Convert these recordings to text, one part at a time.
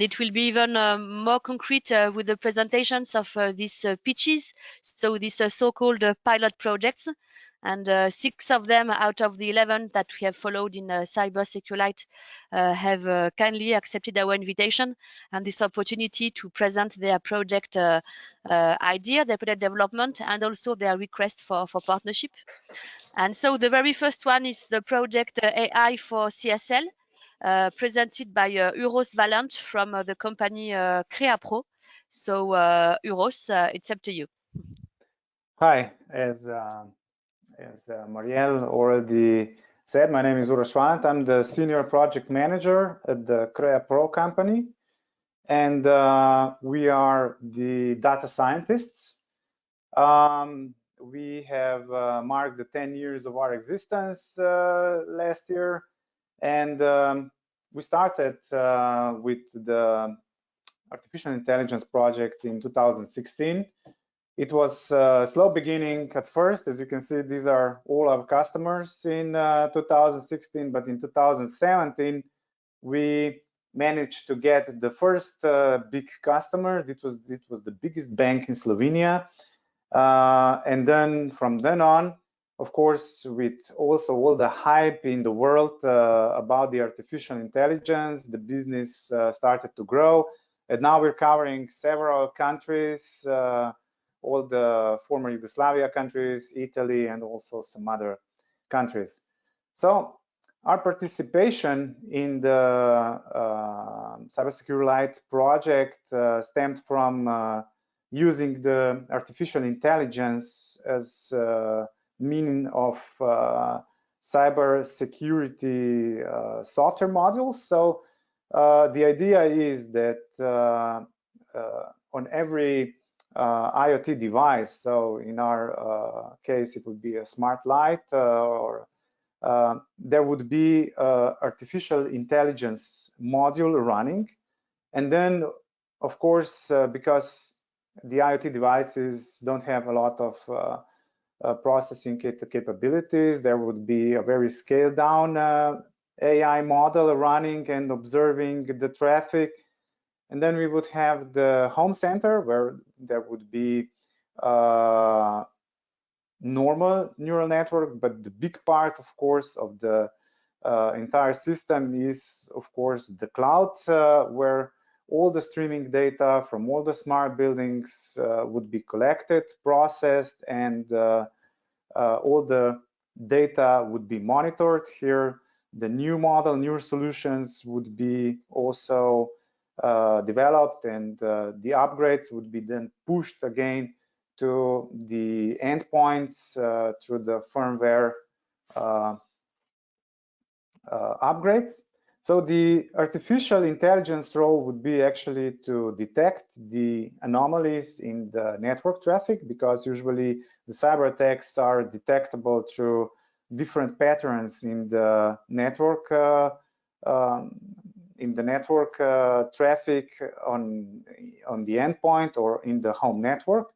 It will be even more concrete with the presentations of these pitches, so these so-called pilot projects. And 6 of them out of the 11 that we have followed in Cyber Securite have kindly accepted our invitation and this opportunity to present their project idea, their project development, and also their request for partnership. And so the very first one is the project AI for CSL, presented by Uros Valent from the company CreaPro. So Uros, it's up to you. Hi, as Marielle already said, my name is Uros Valent. I'm the Senior Project Manager at the CreaPro company. And we are the data scientists. We have marked the 10 years of our existence last year. And we started with the artificial intelligence project in 2016. It was a slow beginning at first. As you can see, these are all our customers in 2016, but in 2017, we managed to get the first big customer. It was the biggest bank in Slovenia. And then from then on, of course, with also all the hype in the world about the artificial intelligence, the business started to grow. And now we're covering several countries, all the former Yugoslavia countries, Italy, and also some other countries. So our participation in the Cybersecurite project stemmed from using the artificial intelligence as meaning of cyber security software modules. So the idea is that on every IoT device, so in our case, it would be a smart light or there would be artificial intelligence module running. And then, of course, because the IoT devices don't have a lot of processing capabilities, there would be a very scaled down AI model running and observing the traffic. And then we would have the home center where there would be normal neural network, but the big part, of course, of the entire system is, of course, the cloud, where all the streaming data from all the smart buildings would be collected, processed, and all the data would be monitored. Here, the new model, new solutions would be also developed, and the upgrades would be then pushed again to the endpoints through the firmware upgrades. So the artificial intelligence role would be actually to detect the anomalies in the network traffic, because usually the cyber attacks are detectable through different patterns in the network traffic on the endpoint or in the home network.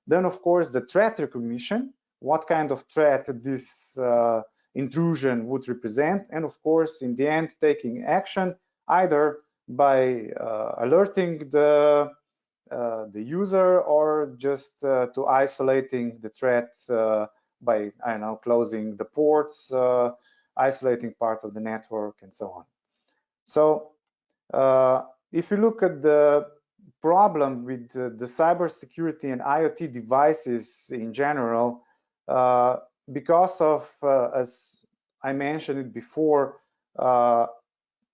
Then, of course, the threat recognition, what kind of threat this intrusion would represent, and of course, in the end, taking action either by alerting the user or just to isolating the threat by, I don't know, closing the ports, isolating part of the network, and so on. So if you look at the problem with the cybersecurity and IoT devices in general, because of, as I mentioned it before, the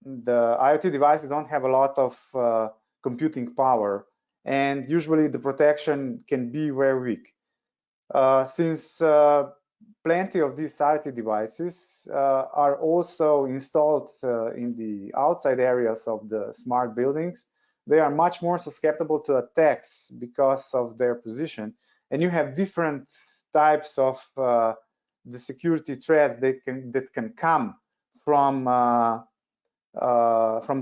IoT devices don't have a lot of computing power, and usually the protection can be very weak. Since plenty of these IoT devices are also installed in the outside areas of the smart buildings, they are much more susceptible to attacks because of their position. And you have different types of the security threats that can come from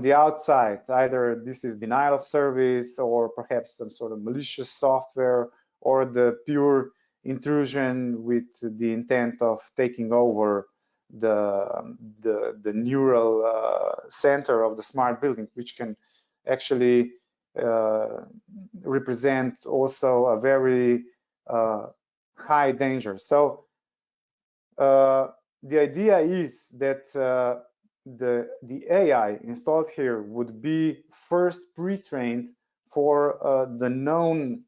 the outside. Either this is denial of service, or perhaps some sort of malicious software, or the pure intrusion with the intent of taking over the neural center of the smart building, which can actually represent also a very high danger. So the idea is that the AI installed here would be first pre-trained for the known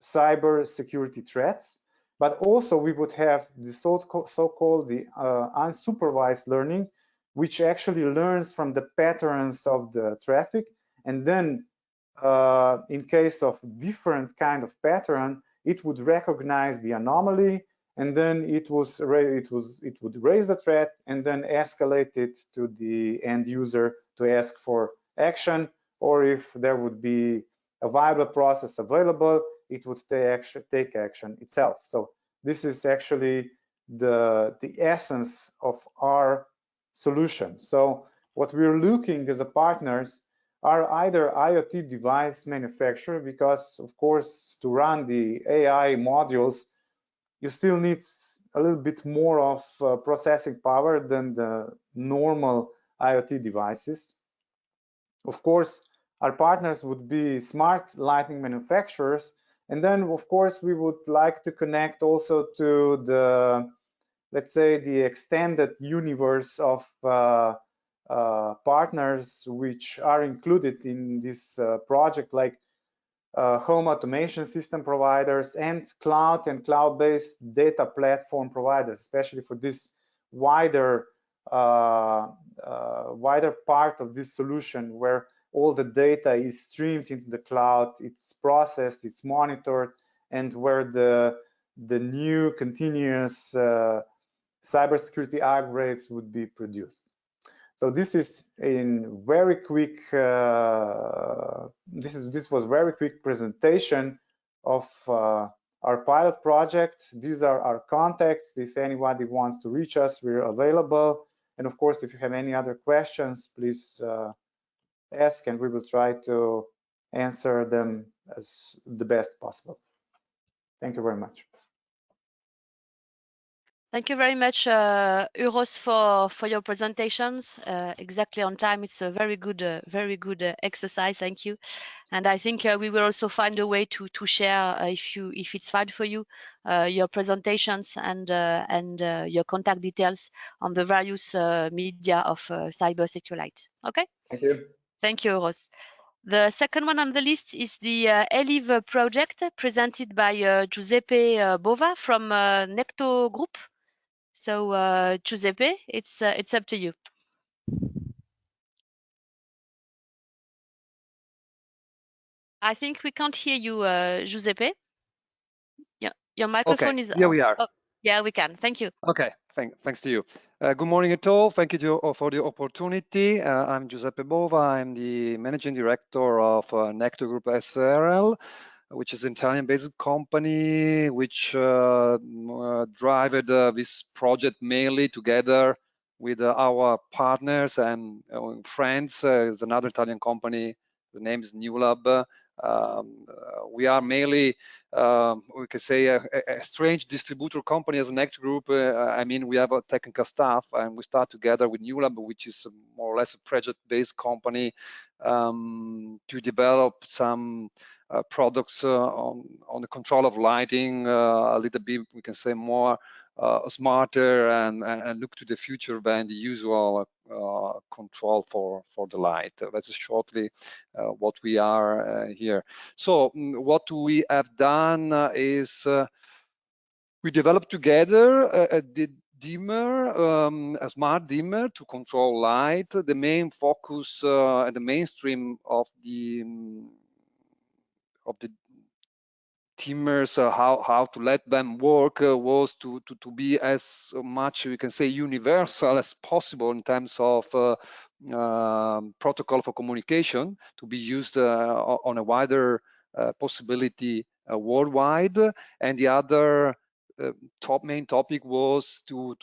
cyber security threats, but also we would have the so-called the unsupervised learning, which actually learns from the patterns of the traffic, and then in case of different kind of pattern, it would recognize the anomaly, and then it would raise the threat and then escalate it to the end user to ask for action, or if there would be a viable process available, it would take action itself. So this is actually the essence of our solution. So what we're looking as a partners are either IoT device manufacturer, because of course to run the AI modules you still need a little bit more of processing power than the normal IoT devices. Of course, our partners would be smart lighting manufacturers, and then of course we would like to connect also to the, let's say, the extended universe of partners which are included in this project, like home automation system providers and cloud-based data platform providers, especially for this wider part of this solution where all the data is streamed into the cloud, it's processed, it's monitored, and where the new continuous cybersecurity upgrades would be produced. So this is in very quick. This was very quick presentation of our pilot project. These are our contacts. If anybody wants to reach us, we're available. And of course, if you have any other questions, please ask, and we will try to answer them as the best possible. Thank you very much. Thank you very much, Uros, for your presentations. Exactly on time. It's a very good exercise. Thank you. And I think we will also find a way to share, if it's fine for you, your presentations and your contact details on the various media of Cyber Securelight. Okay. Thank you. Thank you, Uros. The second one on the list is the ELIV project presented by Giuseppe Bova from Necto Group. So Giuseppe, it's up to you. I think we can't hear you, Giuseppe. Yeah, your microphone is here off. we are. Oh, yeah, we can. Thank you. Okay, thanks to you. Good morning at all. Thank you for the opportunity. I'm Giuseppe Bova. I'm the managing director of Necto Group SRL, which is an Italian-based company which drive this project mainly together with our partners and friends. There's another Italian company. The name is NewLab. We are mainly, we can say, a strange distributor company as a Necto Group. I mean, we have a technical staff, and we start together with NewLab, which is more or less a project-based company, to develop some products on the control of lighting, a little bit, we can say, more smarter and look to the future than the usual control for the light. That's shortly what we are here. So what we have done is we developed together a dimmer, a smart dimmer to control light. The main focus and the mainstream of the dimmers, how to let them work was to be as much, we can say, universal as possible in terms of protocol for communication, to be used on a wider possibility worldwide. And the other main topic was to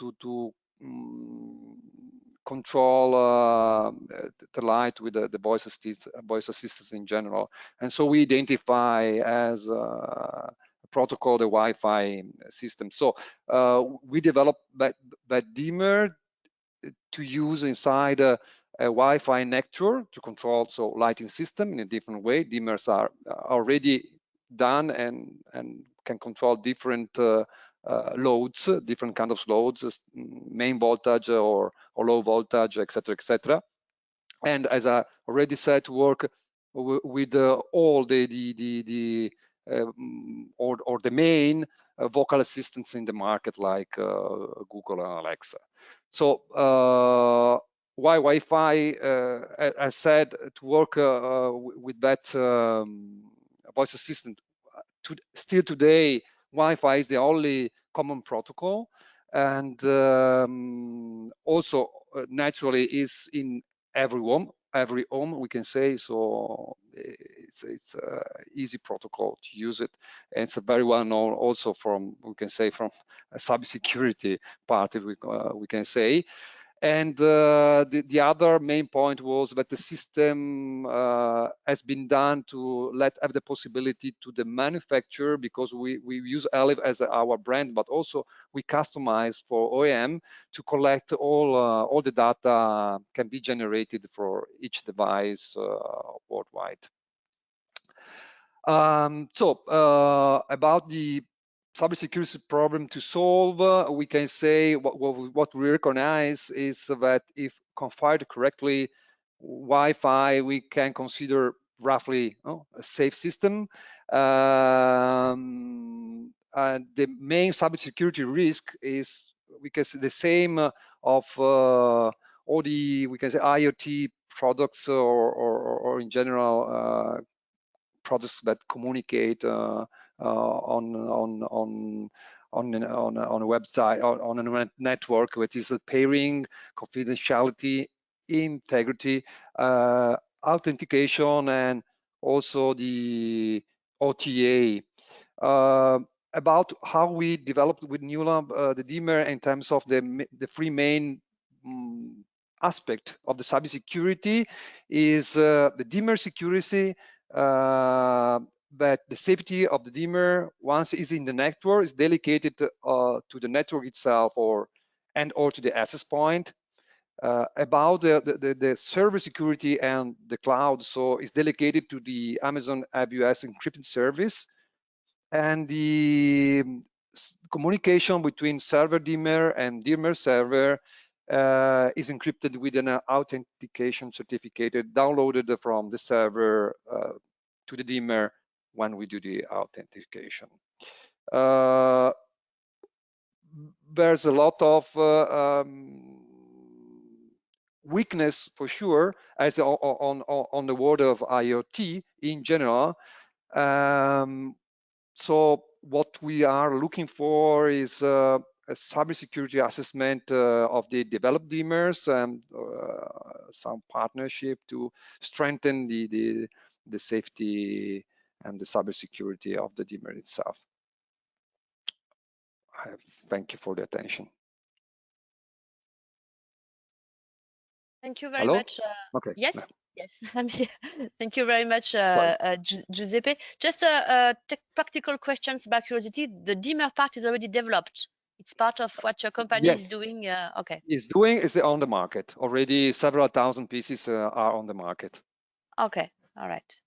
control the light with the voice assistants in general. And so we identify as a protocol the Wi-Fi system. So we developed that dimmer to use inside a Wi-Fi Necto to control lighting system in a different way. Dimmers are already done and can control different loads, different kind of loads, main voltage or low voltage, etc., etc. And as I already said, to work with all the or the main vocal assistants in the market, like Google and Alexa. So why Wi-Fi? I said, to work with that voice assistant. Still today, Wi-Fi is the only common protocol, and also naturally is in every home, we can say. So it's easy protocol to use it, and it's a very well known also from, we can say, from a cybersecurity part, if we can say. And the other main point was that the system has been done to have the possibility to the manufacturer, because we use Elif as our brand, but also we customize for OEM to collect all the data can be generated for each device worldwide. About the cybersecurity problem to solve, we can say what we recognize is that if configured correctly, Wi-Fi, we can consider roughly a safe system. The main cybersecurity risk is, we can say, the same of all the, we can say, IoT products or in general products that communicate on a website, on a network, which is a pairing, confidentiality, integrity, authentication, and also the OTA. About how we developed with Newlab the dimmer in terms of the three main aspect of the cybersecurity is the dimmer security, but the safety of the dimmer, once is in the network, is dedicated to the network itself or to the access point. About the server security and the cloud, so it's dedicated to the Amazon AWS encrypted service, and the communication between server dimmer and dimmer server is encrypted with an authentication certificate downloaded from the server to the dimmer when we do the authentication. There's a lot of weakness for sure, as on the world of IoT in general. So what we are looking for is a cybersecurity assessment of the developed dimmers and some partnership to strengthen the safety and the cybersecurity of the dimmer itself. Thank you for the attention. Thank you very much. Okay. Yes, no. yes. Thank you very much, Giuseppe. Just practical questions by curiosity. The dimmer part is already developed. It's part of what your company is doing. Okay. Is on the market already. Several thousand pieces are on the market. Okay. All right.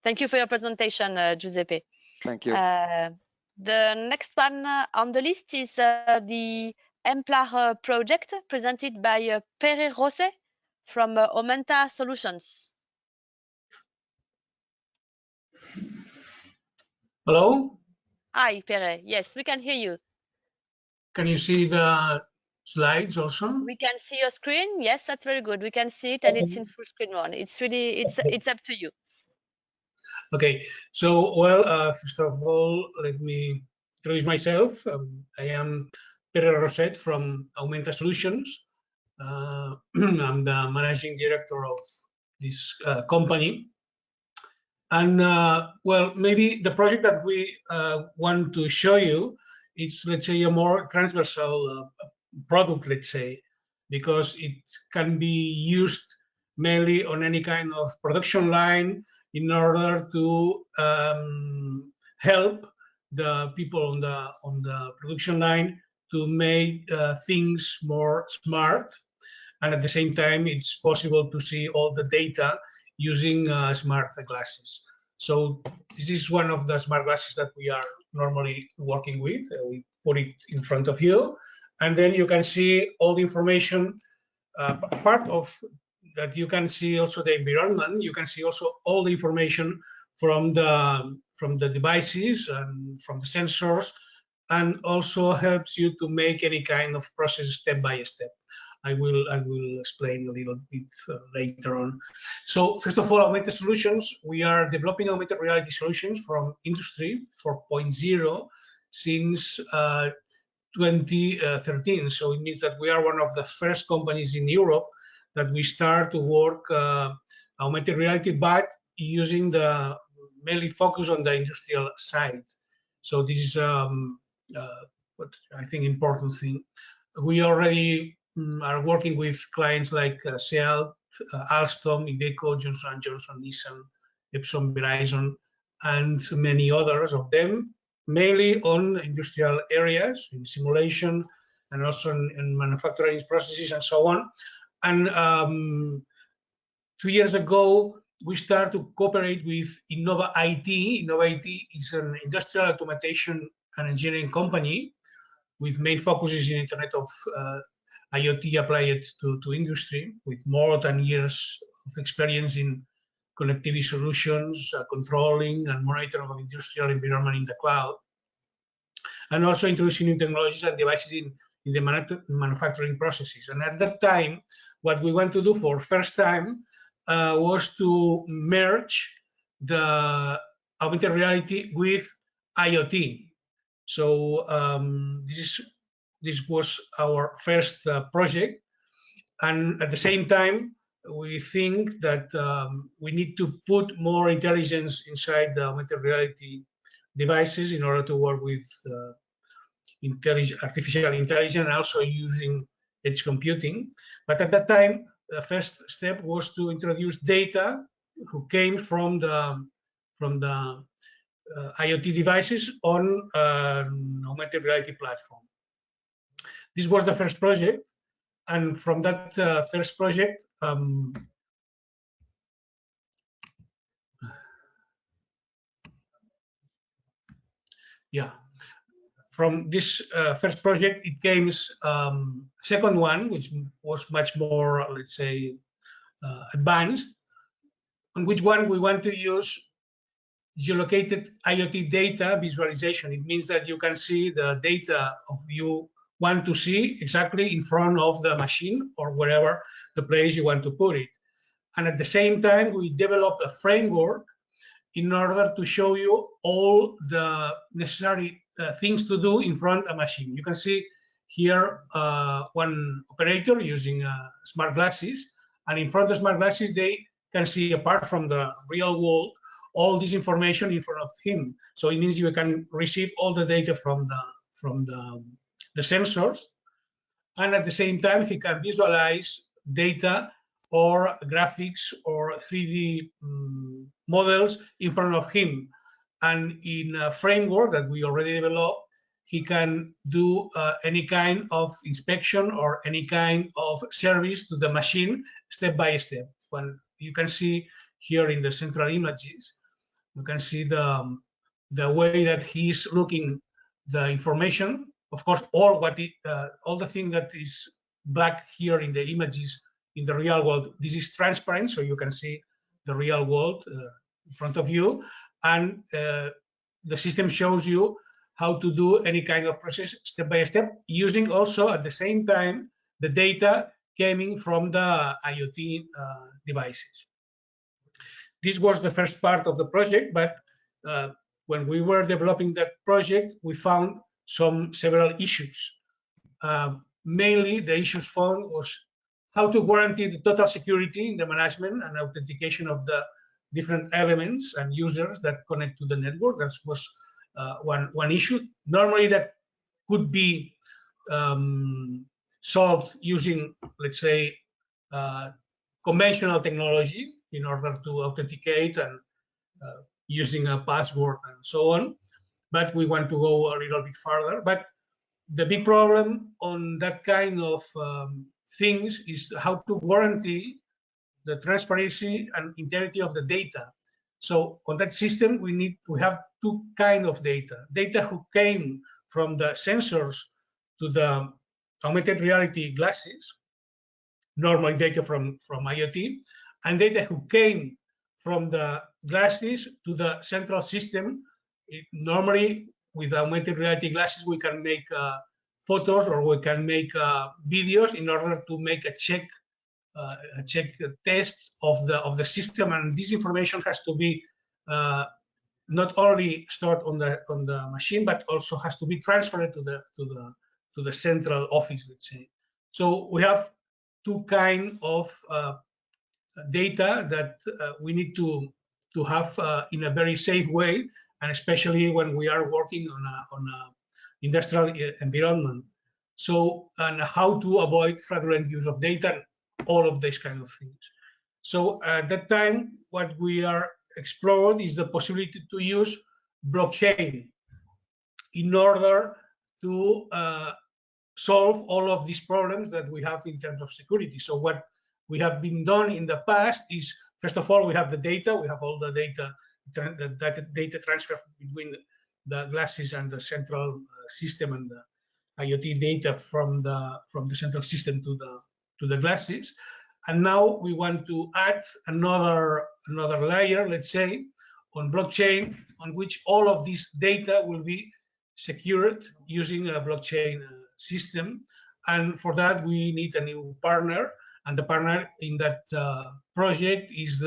Thank you for your presentation, Giuseppe. Thank you. The next one on the list is the Emplar project presented by Pere Rosset from Augmented Solutions. Hello? Hi, Pere. Yes, we can hear you. Can you see the slides also? We can see your screen. Yes, that's very good. We can see it, and it's in full screen one. It's really, it's up to you. Okay. So, well, first of all, let me introduce myself. I am Pere Rosset from Augmented Solutions. I'm the managing director of this company. And well, maybe the project that we want to show you is, let's say, a more transversal product, let's say, because it can be used mainly on any kind of production line in order to help the people on the production line to make things more smart. and at the same time, it's possible to see all the data using smart glasses. So this is one of the smart glasses that we are normally working with. We put it in front of you, and then you can see all the information. Part of that, you can see also the environment. You can see also all the information from the devices and from the sensors, and also helps you to make any kind of process step by step. I will explain a little bit later on. So first of all, Augmented Solutions, we are developing augmented reality solutions from Industry 4.0 since 2013. So it means that we are one of the first companies in Europe that we start to work augmented reality, but using the mainly focus on the industrial side. So this is what I think important thing. We already are working with clients like Seat, Alstom, Iveco, Johnson & Johnson, Nissan, Epson, Verizon, and many others of them, mainly on industrial areas, in simulation, and also in manufacturing processes and so on. And 2 years ago, we started to cooperate with Innova IT. Innova IT is an industrial automation and engineering company with main focuses in Internet of IoT applied to industry, with more than years of experience in connectivity solutions, controlling and monitoring of industrial environment in the cloud, and also introducing new technologies and devices in the manufacturing processes. And at that time, what we want to do for first time was to merge the augmented reality with IoT. So this was our first project, and at the same time, we think that we need to put more intelligence inside the augmented reality devices in order to work with artificial intelligence, and also using edge computing. But at that time, the first step was to introduce data who came from the IoT devices on an augmented reality platform. This was the first project, and from that first project, from this first project, it came second one, which was much more, let's say, advanced, on which one we want to use geolocated IoT data visualization. It means that you can see the data of you want to see exactly in front of the machine or wherever the place you want to put it. And at the same time, we developed a framework in order to show you all the necessary things to do in front of a machine. You can see here one operator using smart glasses, and in front of smart glasses, they can see, apart from the real world, all this information in front of him. So it means you can receive all the data from the sensors, and at the same time, he can visualize data or graphics or 3D models in front of him. And in a framework that we already developed, he can do any kind of inspection or any kind of service to the machine step by step. When you can see here in the central images, you can see the way that he's looking the information. Of course, all the thing that is black here in the images in the real world, this is transparent, so you can see the real world in front of you, and the system shows you how to do any kind of process step by step, using also at the same time the data coming from the IoT devices. This was the first part of the project, but when we were developing that project, we found several issues. Mainly, the issues found was how to guarantee the total security in the management and authentication of the different elements and users that connect to the network. That was one issue. Normally, that could be solved using, let's say, conventional technology in order to authenticate and using a password and so on. But we want to go a little bit further. But the big problem on that kind of things is how to guarantee the transparency and integrity of the data. So on that system, we have two kinds of data. Data who came from the sensors to the augmented reality glasses, normal data from IoT, and data who came from the glasses to the central system. Normally, with augmented reality glasses, we can make photos or we can make videos in order to make a check test of the system, and this information has to be not only stored on the machine, but also has to be transferred to the central office, let's say. So we have two kinds of data that we need to have in a very safe way, and especially when we are working on a industrial environment. So, and how to avoid fraudulent use of data, all of these kind of things. So at that time, what we are exploring is the possibility to use blockchain in order to solve all of these problems that we have in terms of security. So what we have been done in the past is, first of all, we have the data, we have all the data transfer between the glasses and the central system, and the IoT data from the central system to the glasses. And now we want to add another layer, let's say, on blockchain, on which all of this data will be secured using a blockchain system. And for that, we need a new partner. And the partner in that project is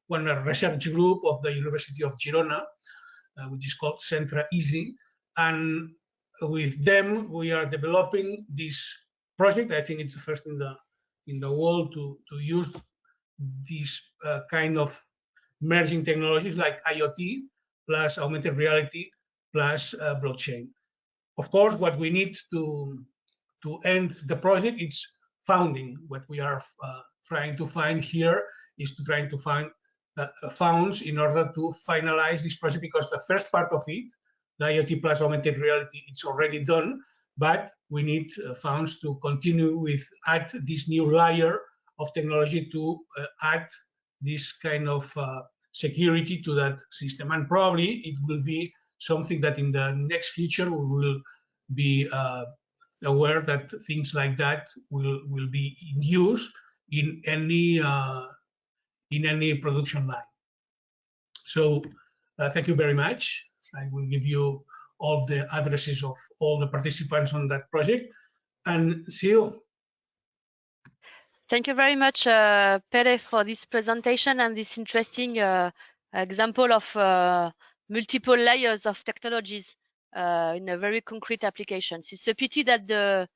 one research group of the University of Girona, which is called Centra Easy. And with them, we are developing this project. I think it's the first in the world to use these kind of merging technologies like IoT plus augmented reality plus blockchain. Of course, what we need to end the project is funding. What we are trying to find here is trying to find funds in order to finalize this project, because the first part of it, the IoT plus augmented reality, it's already done, but we need funds to continue with add this new layer of technology to add this kind of security to that system. And probably it will be something that in the next future we will be aware that things like that will be in use in any production line. So thank you very much. I will give you all the addresses of all the participants on that project, and see you. Thank you very much, Pere, for this presentation and this interesting example of multiple layers of technologies in a very concrete applications. It's a pity that the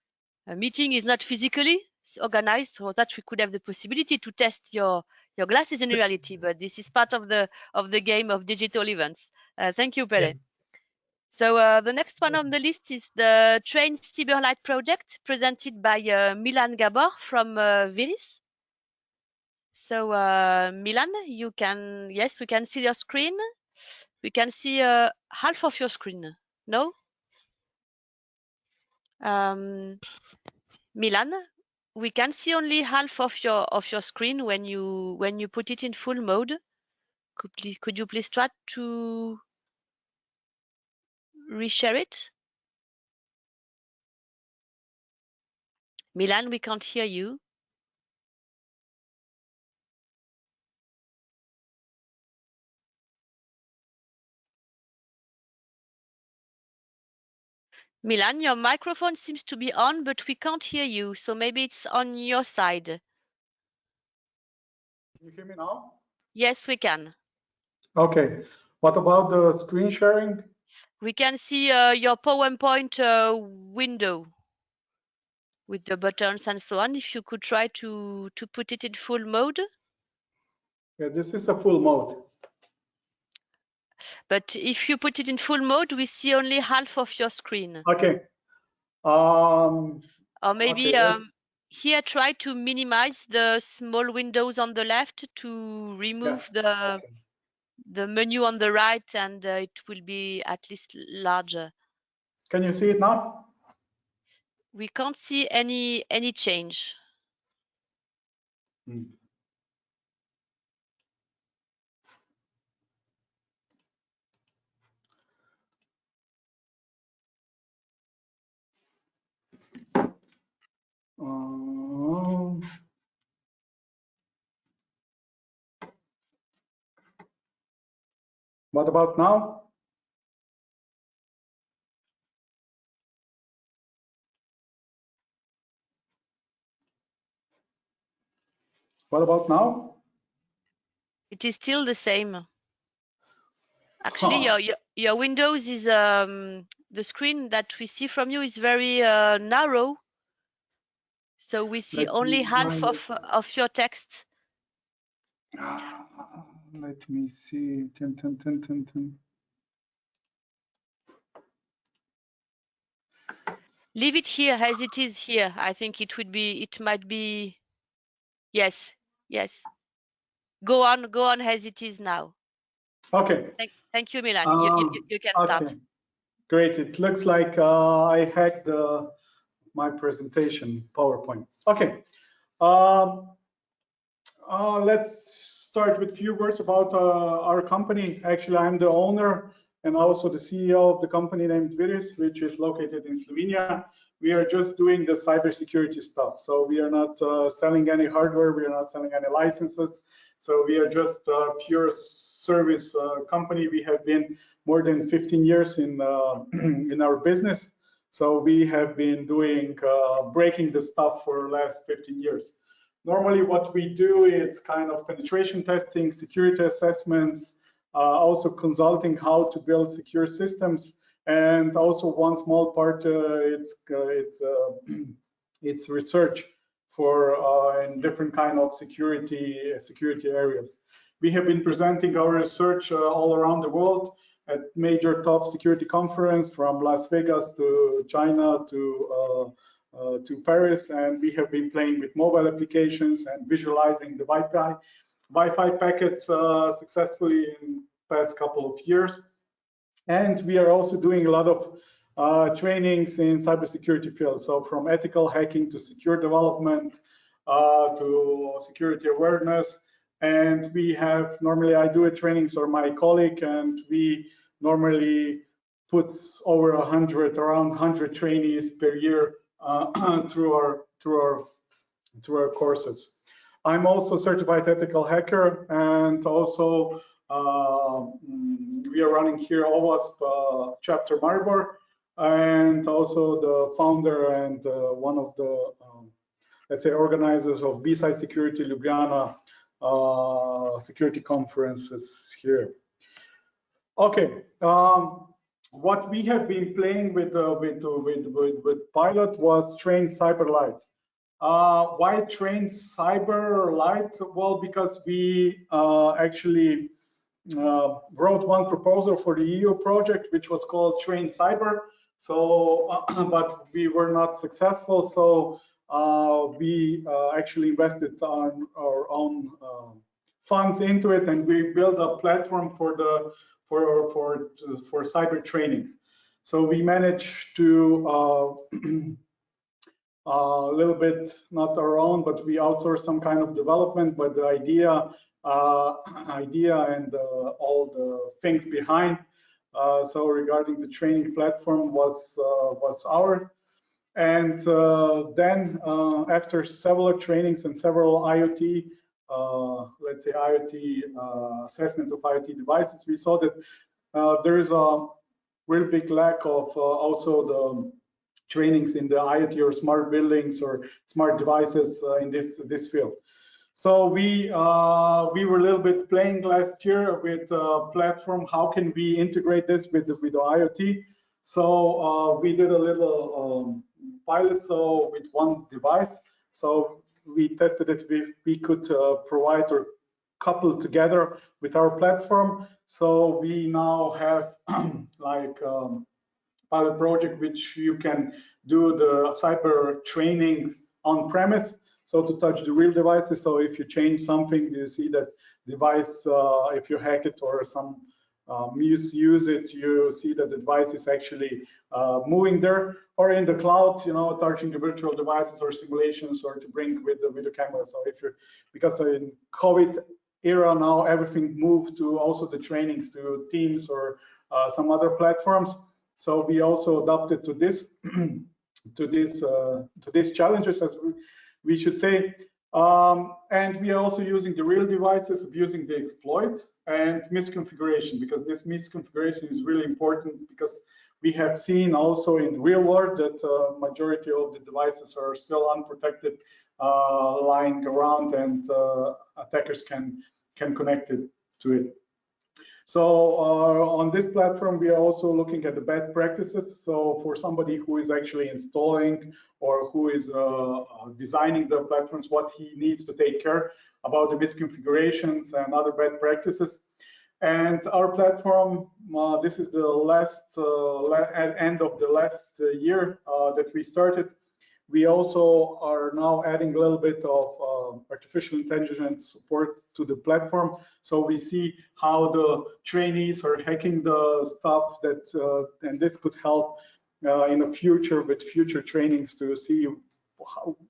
meeting is not physically organized, so that we could have the possibility to test your glasses in reality, but this is part of the game of digital events. Thank you, Pere. Yeah. So the next one on the list is the Train Cyberlight project, presented by Milan Gabor from Viris. So Milan, you can, yes, we can see your screen. We can see half of your screen. No? Milan, we can see only half of your screen when you put it in full mode. Could you please try to reshare it? Milan, we can't hear you. Milan, your microphone seems to be on, but we can't hear you, so maybe it's on your side. Can you hear me now? Yes, we can. Okay. What about the screen sharing? We can see your PowerPoint window with the buttons and so on. If you could try to put it in full mode. Yeah, this is a full mode. But if you put it in full mode, we see only half of your screen. Okay. Or maybe okay, here, try to minimize the small windows on the left to remove yes. the menu on the right, and it will be at least larger. Can you see it now? We can't see any change. What about now? What about now? It is still the same. Actually, your Windows is the screen that we see from you is very narrow, so we see only half of your text. Let me see. Leave it here as it is here. I think it would be. It might be. Yes. Yes. Go on as it is now. Okay. Thank you, Milan. You can start. Okay. Great. It looks like I hacked my presentation PowerPoint. Okay. Let's start with a few words about our company. Actually, I'm the owner and also the CEO of the company named Viris, which is located in Slovenia. We are just doing the cybersecurity stuff. So we are not selling any hardware. We are not selling any licenses. So we are just a pure service company. We have been more than 15 years in our business. So we have been doing breaking the stuff for the last 15 years. Normally what we do is kind of penetration testing, security assessments, also consulting how to build secure systems, and also one small part it's research for in different kind of security areas. We have been presenting our research all around the world at major top security conference from Las Vegas to China to Paris, and we have been playing with mobile applications and visualizing the Wi-Fi packets successfully in the past couple of years. And we are also doing a lot of trainings in cybersecurity field. So from ethical hacking to secure development to security awareness. And we have, normally I do a trainings or my colleague, and we normally puts over around 100 trainees per year through our courses. I'm also certified ethical hacker, and also we are running here OWASP chapter Maribor, and also the founder and one of the let's say organizers of B-Side Security Ljubljana security conferences here. Okay. What we have been playing with Pilot was Train Cyber Light. Why Train Cyber Light? Well, because we actually wrote one proposal for the EU project, which was called Train Cyber. So, but we were not successful. So we actually invested on our own funds into it, and we built a platform for cyber trainings. So we managed to a little bit, not our own, but we outsourced some kind of development, but the idea and all the things behind. So regarding the training platform was ours. And then after several trainings and several IoT, let's say IoT assessments of IoT devices, we saw that there is a real big lack of also the trainings in the IoT or smart buildings or smart devices in this field. So we were a little bit playing last year with a platform. How can we integrate this with the IoT? So we did a little pilot, so with one device. So we tested it. We could provide or couple together with our platform. So we now have like pilot project which you can do the cyber trainings on premise. So to touch the real devices. So if you change something, you see that device, if you hack it or some misuse it, you see that the device is actually moving there, or in the cloud, touching the virtual devices or simulations, or to bring with the video camera. So if you're, because in COVID era now, everything moved to also the trainings to Teams or some other platforms. So we also adapted to this to these challenges, as we should say. And we are also using the real devices, using the exploits and misconfiguration, because this misconfiguration is really important, because we have seen also in the real world that majority of the devices are still unprotected, lying around, and attackers can connect it to it. So on this platform, we are also looking at the bad practices. So for somebody who is actually installing or who is designing the platforms, what he needs to take care about the misconfigurations and other bad practices. And our platform, this is the last end of the last year that we started. We also are now adding a little bit of artificial intelligence support to the platform. So we see how the trainees are hacking the stuff that, and this could help in the future with future trainings to see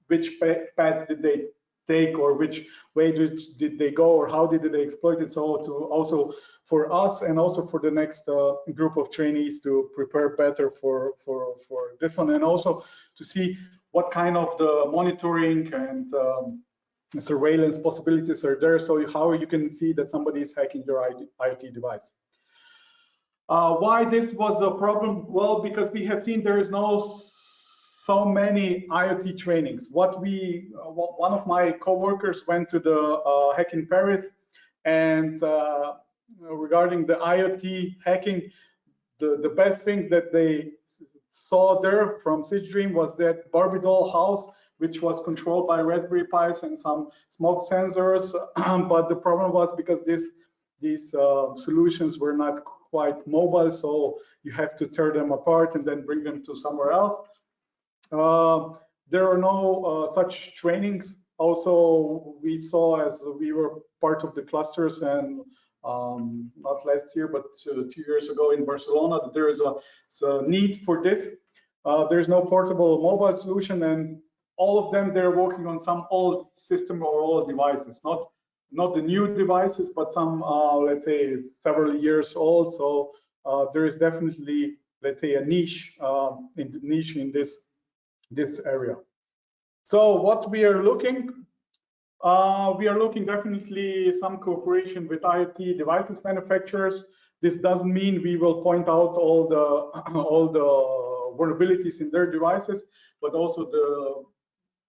which paths did they take, or which way did they go, or how did they exploit it. So to also for us and also for the next group of trainees to prepare better for this one, and also to see what kind of the monitoring and surveillance possibilities are there, so how you can see that somebody is hacking your IoT device. Why this was a problem? Well, because we have seen there is so many IoT trainings. One of my co-workers went to the Hack in Paris, and regarding the IoT hacking, the best thing that they saw there from SIGDream was that Barbie doll house, which was controlled by Raspberry Pis and some smoke sensors. But the problem was because these solutions were not quite mobile, so you have to tear them apart and then bring them to somewhere else. There are no such trainings. Also, we saw, as we were part of the clusters, and not last year, but 2 years ago in Barcelona, that there is a need for this. There's no portable mobile solution, and all of them, they're working on some old system or old devices, not the new devices, but some, let's say, several years old. So there is definitely, let's say, a niche in this area. So what we are looking definitely some cooperation with IoT devices manufacturers. This doesn't mean we will point out all the vulnerabilities in their devices, but also the,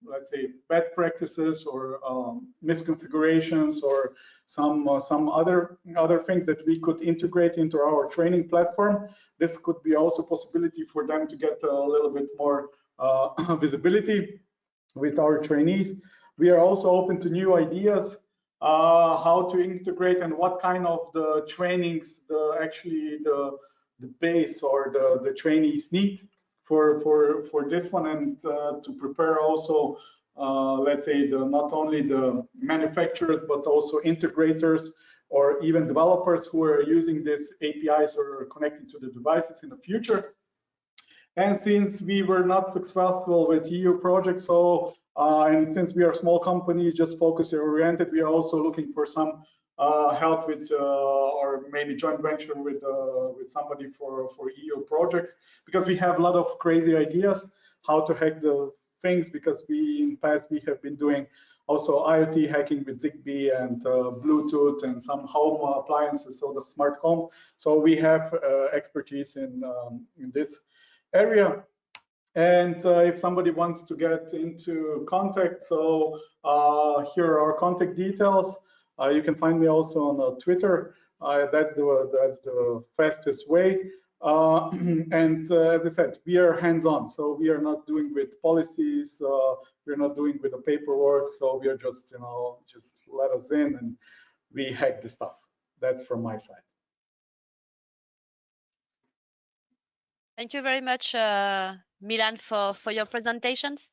let's say, bad practices or misconfigurations, or some other things that we could integrate into our training platform. This could be also possibility for them to get a little bit more visibility with our trainees. We are also open to new ideas, how to integrate and what kind of the trainings the base or the trainees need for this one, and to prepare also, let's say, not only the manufacturers but also integrators or even developers who are using these APIs or connecting to the devices in the future. And since we were not successful with EU projects, so and since we are a small company, just focus oriented, we are also looking for some help with or maybe joint venture with somebody for EU projects, because we have a lot of crazy ideas how to hack the things, because in the past we have been doing also IoT hacking with Zigbee and Bluetooth and some home appliances, so the smart home. So we have expertise in this area. And if somebody wants to get into contact, so here are our contact details. You can find me also on Twitter. That's the fastest way. And as I said, we are hands-on, so we are not doing with policies. We're not doing with the paperwork. So we are just, just let us in and we hack the stuff. That's from my side. Thank you very much, Milan, for your presentations.